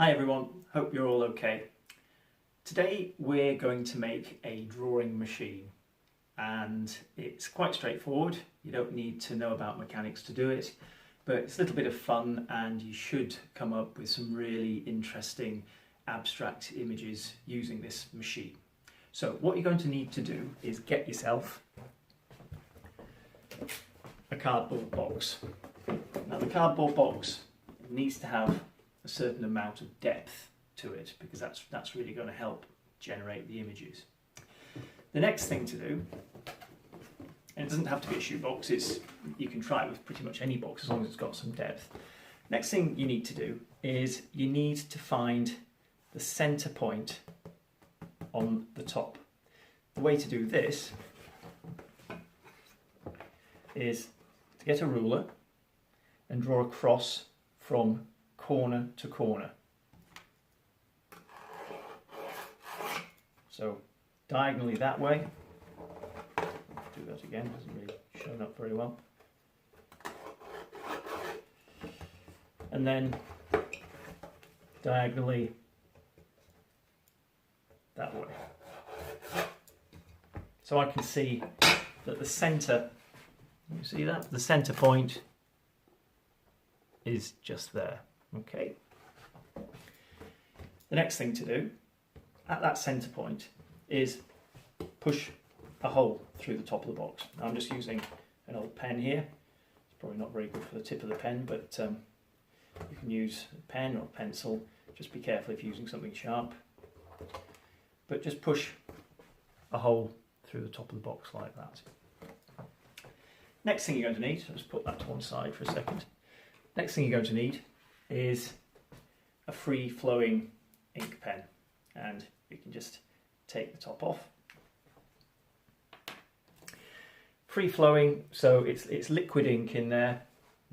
Hi everyone, hope you're all okay. Today we're going to make a drawing machine and it's quite straightforward. You don't need to know about mechanics to do it, but it's a little bit of fun and you should come up with some really interesting abstract images using this machine. So what you're going to need to do is get yourself a cardboard box. Now the cardboard box needs to have a certain amount of depth to it because that's really going to help generate the images. The next thing to do, and it doesn't have to be a shoebox, you can try it with pretty much any box as long as it's got some depth. Next thing you need to do is you need to find the center point on the top. The way to do this is to get a ruler and draw a cross from corner to corner. So diagonally that way. Do that again, hasn't really shown up very well. And then diagonally that way. So I can see that the center, you see that? The center point is just there. Okay. The next thing to do at that center point is push a hole through the top of the box. Now I'm just using an old pen here. It's probably not very good for the tip of the pen, but you can use a pen or a pencil. Just be careful if you're using something sharp. But just push a hole through the top of the box like that. Next thing you're going to need, so let's put that to one side for a second. Next thing you're going to need is a free-flowing ink pen, and you can just take the top off. Free-flowing, so it's liquid ink in there.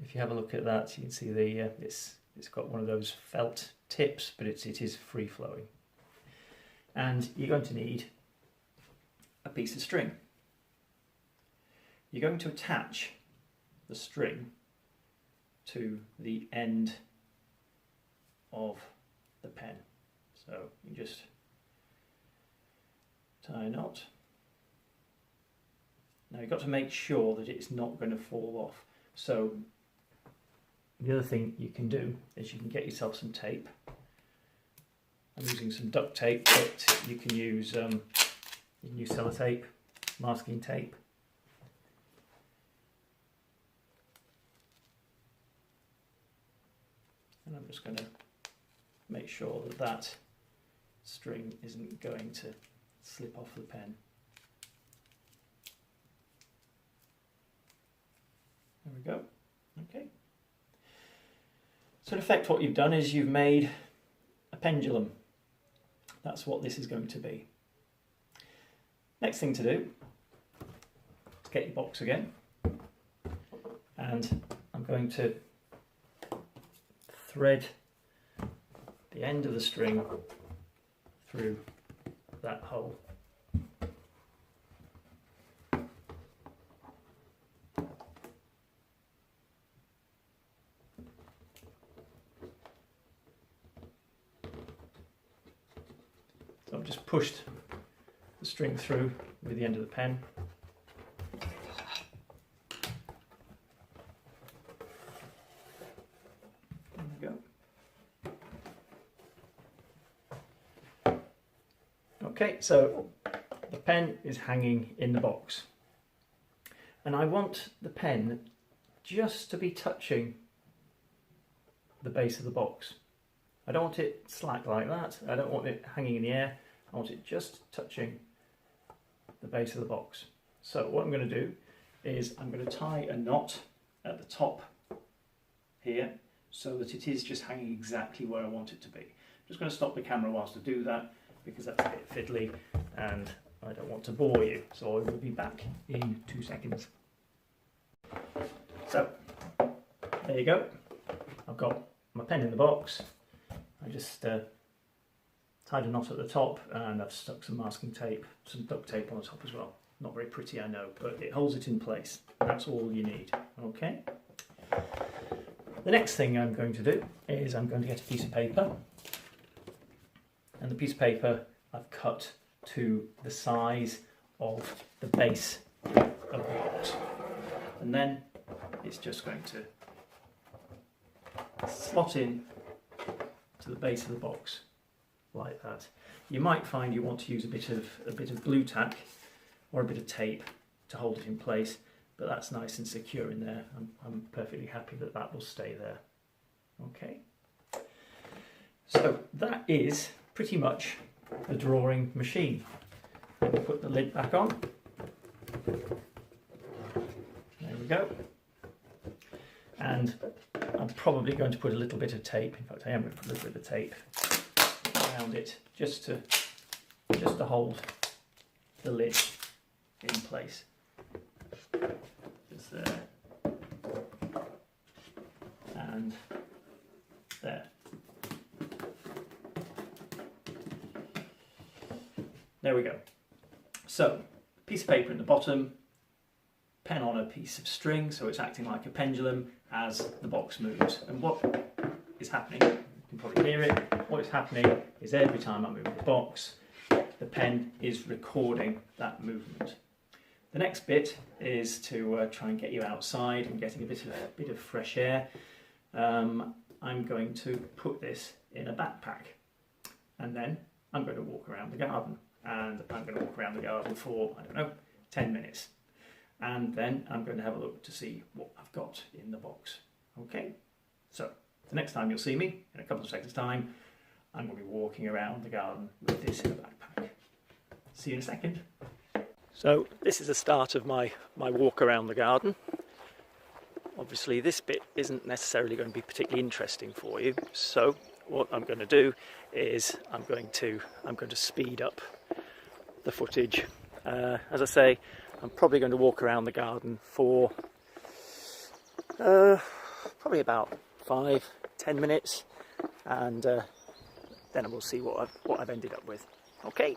If you have a look at that, you can see it's got one of those felt tips, but it is free-flowing. And you're going to need a piece of string. You're going to attach the string to the end of the pen. So you just tie a knot. Now you've got to make sure that it's not going to fall off. So the other thing you can do is you can get yourself some tape. I'm using some duct tape, but you can use sellotape, masking tape. And I'm just going to make sure that that string isn't going to slip off the pen. There we go. Okay. So in effect what you've done is you've made a pendulum. That's what this is going to be. Next thing to do is get your box again, and I'm going to thread the end of the string through that hole. So I've just pushed the string through with the end of the pen. There we go. Okay, so the pen is hanging in the box. And I want the pen just to be touching the base of the box. I don't want it slack like that. I don't want it hanging in the air. I want it just touching the base of the box. So what I'm going to do is I'm going to tie a knot at the top here so that it is just hanging exactly where I want it to be. I'm just going to stop the camera whilst I do that because that's a bit fiddly and I don't want to bore you. So I will be back in 2 seconds. So there you go. I've got my pen in the box. I just tied a knot at the top and I've stuck some masking tape, some duct tape on the top as well. Not very pretty, I know, but it holds it in place. That's all you need, okay? The next thing I'm going to do is I'm going to get a piece of paper and the piece of paper I've cut to the size of the base of the box, and then it's just going to slot in to the base of the box like that. You might find you want to use a bit of glue tack or a bit of tape to hold it in place, but that's nice and secure in there. I'm perfectly happy that that will stay there. Okay, so that is pretty much the drawing machine. Let me put the lid back on. There we go. And I'm probably going to put a little bit of tape, in fact I am going to put a little bit of tape around it just to hold the lid in place. Just there and there. There we go. So, piece of paper in the bottom, pen on a piece of string, so it's acting like a pendulum as the box moves. And what is happening, you can probably hear it, what is happening is every time I move the box, the pen is recording that movement. The next bit is to try and get you outside and getting a bit of fresh air. I'm going to put this in a backpack, and then I'm going to walk around the garden, and I'm going to walk around the garden for, I don't know, 10 minutes. And then I'm going to have a look to see what I've got in the box. Okay, so the next time you'll see me, in a couple of seconds time, I'm going to be walking around the garden with this in a backpack. See you in a second. So this is the start of my walk around the garden. Obviously this bit isn't necessarily going to be particularly interesting for you, so what I'm going to do is I'm going to speed up the footage. As I say, I'm probably going to walk around the garden for probably about 5-10 minutes, and then we'll see what I've ended up with. Okay.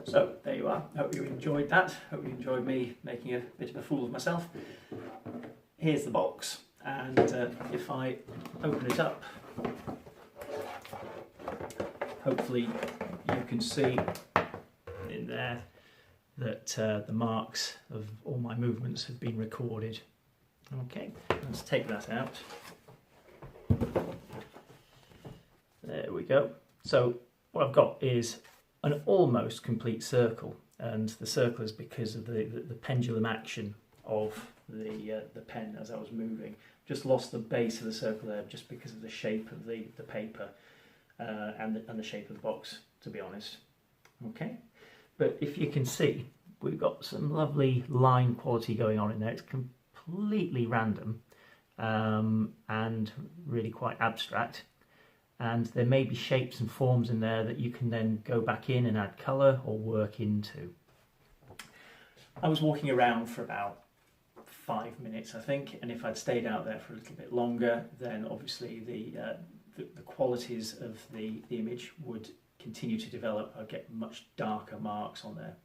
So there you are. I hope you enjoyed that. Hope you enjoyed me making a bit of a fool of myself. Here's the box, and if I open it up, hopefully you can see in there that the marks of all my movements have been recorded. Okay, let's take that out. There we go. So what I've got is an almost complete circle, and the circle is because of the pendulum action of the pen as I was moving. Just lost the base of the circle there just because of the shape of the paper and the shape of the box, to be honest. Okay, but if you can see, we've got some lovely line quality going on in there. It's completely random and really quite abstract. and there may be shapes and forms in there that you can then go back in and add colour or work into. I was walking around for about 5 minutes, I think, and if I'd stayed out there for a little bit longer, then obviously the qualities of the image would continue to develop. I'd get much darker marks on there.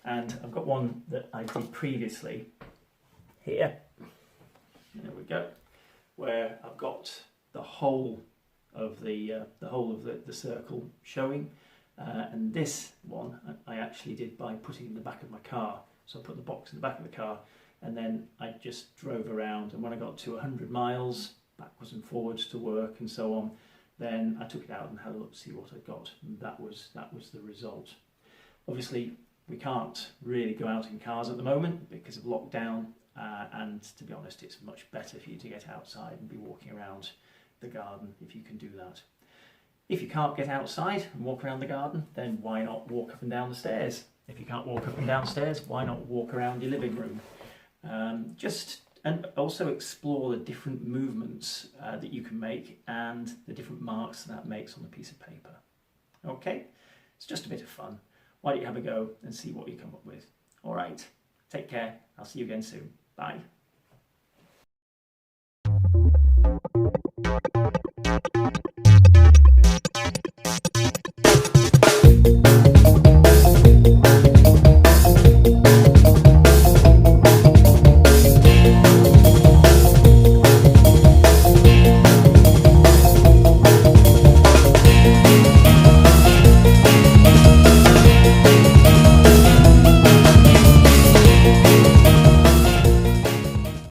And I've got one that I did previously here. There we go, where I've got the whole of the circle showing, and this one I actually did by putting it in the back of my car. So I put the box in the back of the car, and then I just drove around, and when I got to 100 miles backwards and forwards to work and so on, then I took it out and had a look to see what I got, and that was the result. Obviously we can't really go out in cars at the moment because of lockdown, and to be honest, it's much better for you to get outside and be walking around the garden if you can do that. If you can't get outside and walk around the garden, then why not walk up and down the stairs? If you can't walk up and down stairs, why not walk around your living room? And also explore the different movements that you can make and the different marks that makes on a piece of paper. Okay, it's just a bit of fun. Why don't you have a go and see what you come up with? All right, take care. I'll see you again soon. Bye.